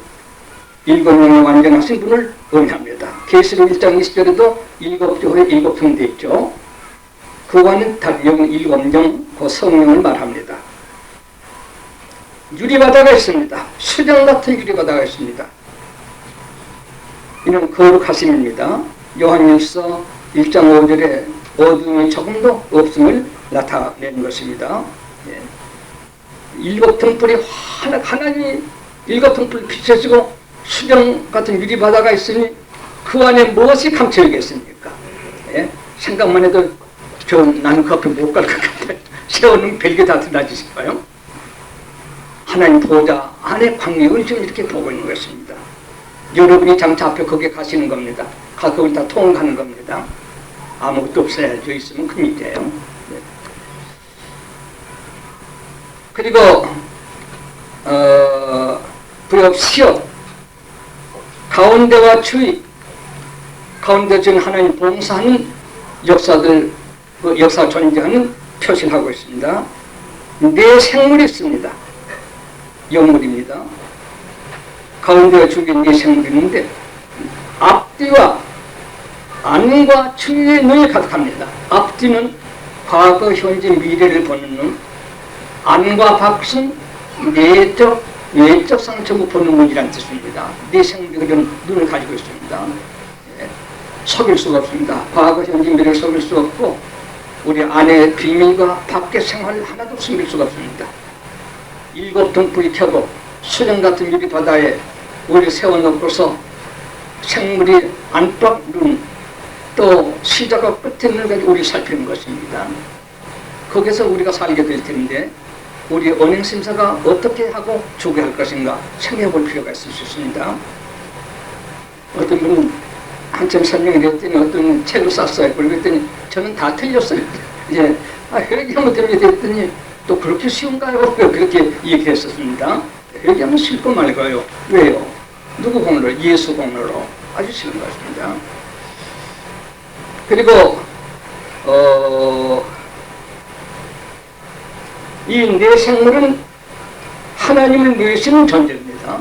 일곱 영의 완전하신 분을 의미합니다. 계시록 1장 20절에도 일곱 교회 일곱 등 되어 있죠. 그와는 다른 일곱 영, 그 성령을 말합니다. 유리바다가 있습니다. 수정 같은 유리바다가 있습니다. 이는 거룩하심입니다. 요한일서 1장 5절에 어둠이 조금도 없음을 나타내는 것입니다. 예. 일곱 등불이 하나님이 일곱 등불 비춰지고 수정 같은 유리바다가 있으니 그 안에 무엇이 감춰있겠습니까? 예? 생각만 해도 나는 그 앞에 못 갈 것 같아요. 세워놓은 별게 다 드러나지 싶어요. 하나님 보호자 안에 광명을 지금 이렇게 보고 있는 것입니다. 여러분이 장차 앞에 거기에 가시는 겁니다. 거기 다 통과하는 겁니다. 아무것도 없어야죠. 있으면 큰 문제예요. 네. 그리고 부역 시업 가운데와 주의 가운데 지금 하나님 봉사하는 역사들 그 역사 존재하는 표시를 하고 있습니다. 네 생물이 있습니다. 영물입니다. 가운데와 주위에 네 생물이 있는데 앞뒤와 안과 주위의 눈이 가득합니다. 앞뒤는 과거, 현재, 미래를 보는 눈, 안과 밖은 내적, 외적 상처를 보는 눈이라는 뜻입니다. 네 생물이 그런 눈을 가지고 있습니다. 예. 속일 수가 없습니다. 과거, 현재, 미래를 속일 수 없고 우리 안의 비밀과 밖의 생활을 하나도 숨길 수가 없습니다. 일곱 등불이 켜고 수정 같은 유리 바다에 우리 세워놓고서 생물이 안팎 눈, 또 시작과 끝에 있는 것까지 우리 살피는 것입니다. 거기서 우리가 살게 될 텐데 우리 언행심사가 어떻게 하고 주게 할 것인가 생각해 볼 필요가 있을 수 있습니다. 어떤 분은 한참 설명을 했더니 어떤 책을 쌌어요. 그랬더니 저는 다 틀렸어요. 예, 회개하면 됩니다 했더니 또 그렇게 쉬운가요? 그렇게 얘기했었습니다. 회개하면 쉽고 말고요. 왜요? 누구 공로로? 예수 공로로. 아주 쉬운 것입니다. 그리고 이 네 생물은 하나님을 누리시는 존재입니다.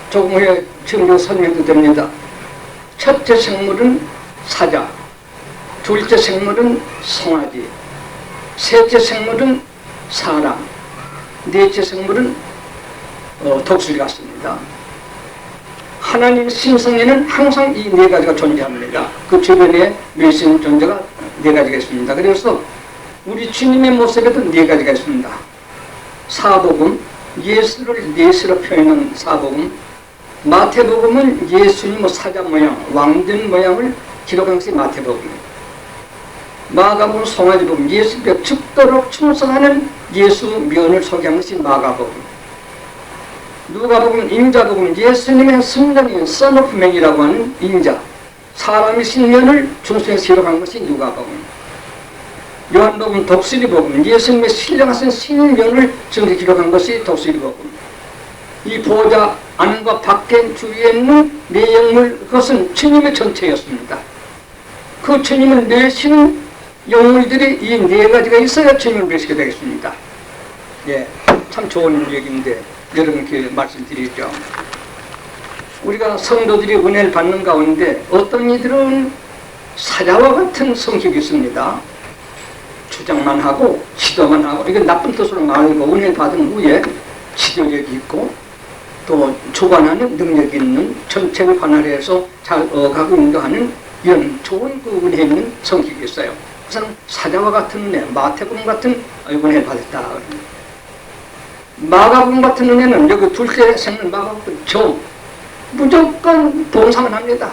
조금 후에 지금도 설명도 됩니다. 첫째 생물은 사자, 둘째 생물은 송아지, 셋째 생물은 사람, 넷째 생물은 독수리 같습니다. 하나님 신성에는 항상 이 네 가지가 존재합니다. 그 주변에 멸신 존재가 네 가지가 있습니다. 그래서 우리 주님의 모습에도 네 가지가 있습니다. 사복음, 예수를 넷으로 표현한 사복음, 마태복음은 예수님의 사자 모양, 왕전 모양을 기록한 것이 마태복음, 마가복음, 송아지복음, 예수께 죽도록 충성하는 예수 면을 소개한 것이 마가복음, 누가복음, 인자복음, 예수님의 성령인 Son of Man이라고 하는 인자, 사람의 신면을 중심에서 기록한 것이 누가복음, 요한복음, 독수리복음, 예수님의 신령하신 신면을 중심에 기록한 것이 독수리복음. 이 보호자 안과 밖에 주위에 있는 내용물, 그것은 주님의 전체였습니다. 그 주님을 내시는 영물들이 이 네 가지가 있어야 주님을 내시게 되겠습니다. 예, 참 좋은 얘기인데 여러분께 말씀드리죠. 우리가 성도들이 은혜를 받는 가운데 어떤 이들은 사자와 같은 성격이 있습니다. 주장만 하고 지도만 하고, 이건 나쁜 뜻으로 말하고 은혜를 받은 후에 지도력이 있고 또 조관하는 능력이 있는, 전체를 관할해서 잘 어가고 인도하는 이런 좋은 그 은혜 있는 성격이 있어요. 우선 사자와 같은 은혜, 마태복음 같은 은혜를 받았다. 마가복음 같은 은혜는 여기 둘째 생은 마가복음 종, 무조건 봉상을 합니다.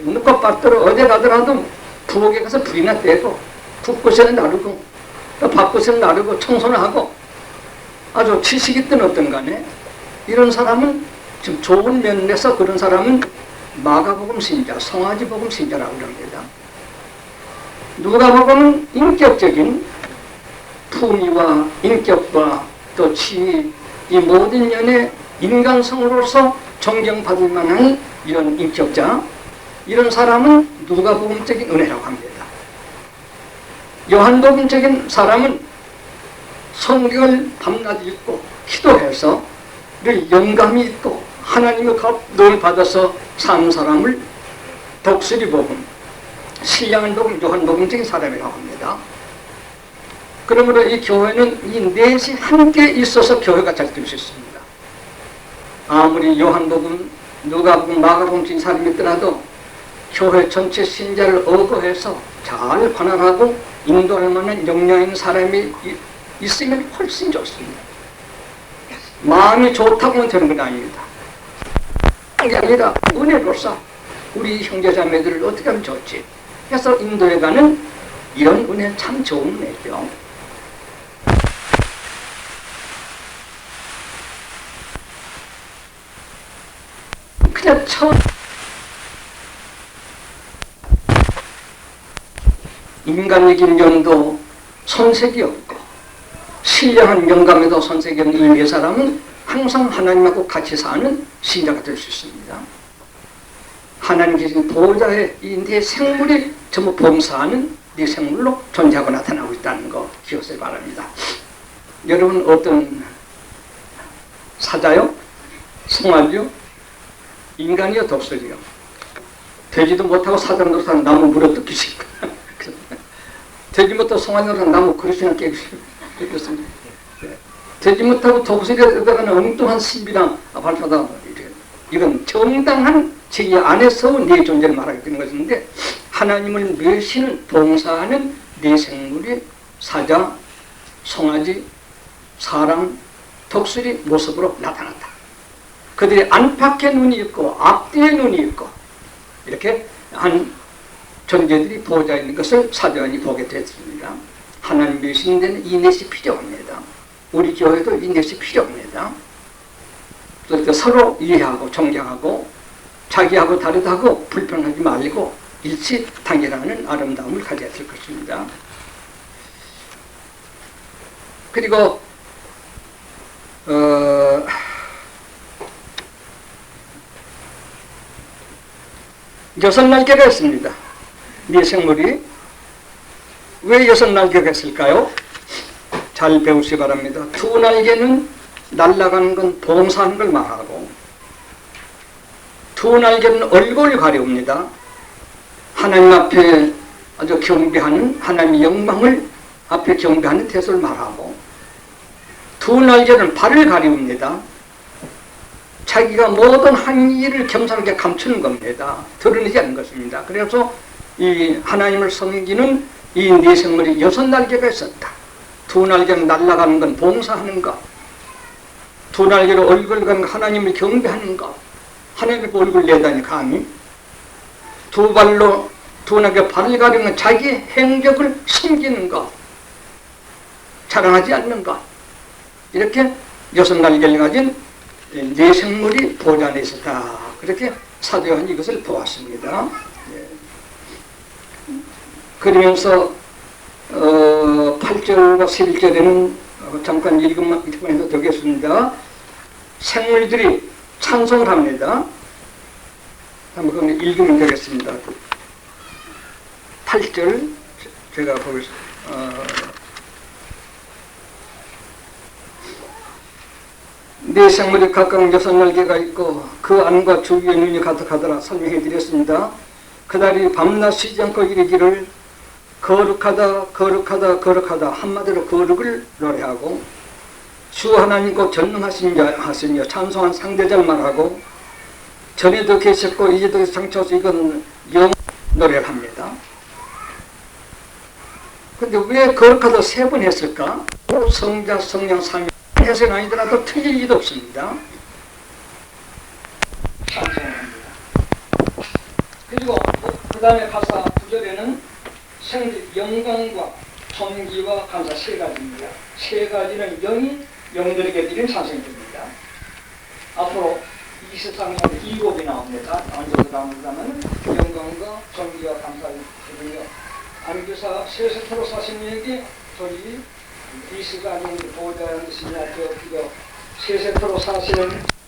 눈꽃 받들어 어디 가더라도 부엌에 가서 불이나 떼고 붓꽃에는 나르고 또 밥꽃에는 나르고 청소를 하고 아주 지식있든 어떤 간에 이런 사람은 지금 좋은 면에서 그런 사람은 마가복음 신자, 송아지복음 신자라고 합니다. 누가복음은 인격적인 품위와 인격과 또 지위 이 모든 면의 인간성으로서 존경받을 만한 이런 인격자 이런 사람은 누가복음적인 은혜라고 합니다. 요한복음적인 사람은 성경을 밤낮 읽고 기도해서 늘 영감이 있고 하나님의 늘 받아서 산 사람을 독수리복음, 신령한 복음, 요한복음적인 사람이라고 합니다. 그러므로 이 교회는 이 넷이 함께 있어서 교회가 잘 될 수 있습니다. 아무리 요한복음, 누가복음, 마가복음적인 사람이 있더라도 교회 전체 신자를 어거해서 잘 관할하고 인도할 만한 역량 있는 사람이 있으면 훨씬 좋습니다. 마음이 좋다고만 되는 건 아닙니다. 그게 아니라 은혜로서 우리 형제자매들을 어떻게 하면 좋지? 그래서 인도에 가는 이런 은혜 참 좋은 은혜죠. 그냥 처음 인간적인 면도 손색이 없고 신령한 영감에도 손색이 없는 이 네 사람은 항상 하나님하고 같이 사는 신자가 될 수 있습니다. 하나님 계신 보호자의 이 네 생물이 전부 범사하는 네 생물로 존재하고 나타나고 있다는 거 기억하시기 바랍니다. 여러분 어떤 사자요? 송아지요? 인간이요? 독수리요? 되지도 못하고 사자 노릇하는 나무 물어뜯기실까? 되지 못하고 송아지 노릇하는 나무 그릇이나 깨겠습니다. 되지 못하고 독수리에다가는 엉뚱한 신비나 발표다. 이건 정당한 제 안에서 내 존재를 말하게 되는 것인데 하나님을 멸시는 봉사하는 내 생물이 사자, 송아지, 사람, 독수리 모습으로 나타났다. 그들이 안팎에 눈이 있고 앞뒤에 눈이 있고 이렇게 한 존재들이 보호자 있는 것을 사도연이 보게 됐습니다. 하나님 멸시는 데는 이 넷이 필요합니다. 우리 교회도 이 넷이 필요합니다. 그러니까 서로 이해하고 존경하고 자기하고 다르다고 불평하지 말고 일치단결하는 아름다움을 가져야 될 것입니다. 그리고 여섯 날개가 있습니다. 네 생물이 왜 여섯 날개가 있을까요? 잘 배우시기 바랍니다. 두 날개는 날아가는 건 봉사하는 걸 말하고 두 날개는 얼굴을 가려웁니다. 하나님 앞에 아주 경배하는 하나님의 영광을 앞에 경배하는 태도를 말하고 두 날개는 발을 가리웁니다. 자기가 모든 행위를 겸손하게 감추는 겁니다. 드러내지 않는 것입니다. 그래서 이 하나님을 섬기는 이 네 생물이 여섯 날개가 있었다. 두 날개는 날아가는 건 봉사하는 것, 두 날개로 얼굴 가는 하나님을 경배하는 것, 하나님의 얼굴 내다니 감히 두 발로 두 날개 발을 가리는 자기의 행적을 숨기는 것, 자랑하지 않는 것, 이렇게 여섯 날개를 가진 네 생물이 보좌 안에 있었다. 그렇게 사도 요한이 이것을 보았습니다. 그러면서 8절과 11절에는 잠깐 읽으면 해도 되겠습니다. 생물들이 찬송을 합니다. 한번 그럼 읽으면 되겠습니다. 8절 제가 보겠습니다. 네 생물이 각각 여섯 날개가 있고 그 안과 주위에 눈이 가득하더라. 설명해 드렸습니다. 그날이 밤낮 쉬지 않고 이르기를 거룩하다 거룩하다 거룩하다 한마디로 거룩을 노래하고 주 하나님 곧 전능하신 자 하시며 찬송한 상대자를 말하고 전에도 계셨고 이제도 장차서 이건 영 노래를 합니다. 근데 왜 거룩하다 세 번 했을까? 성자 성령 삼위 해석은 아니더라도 틀릴 일도 없습니다. 다음에 가사 9절에는 영광과 존귀와 감사 세 가지입니다. 세 가지는 영이 영들에게 드린 찬송입니다. 앞으로 23장에 7곡이 나옵니다. 앉아서 나오면 영광과 존귀와 감사를 드리며 안교사 세세토로 사시는에게 저희 이스라엘 보호자라는 것이냐 저 세세토로 사시는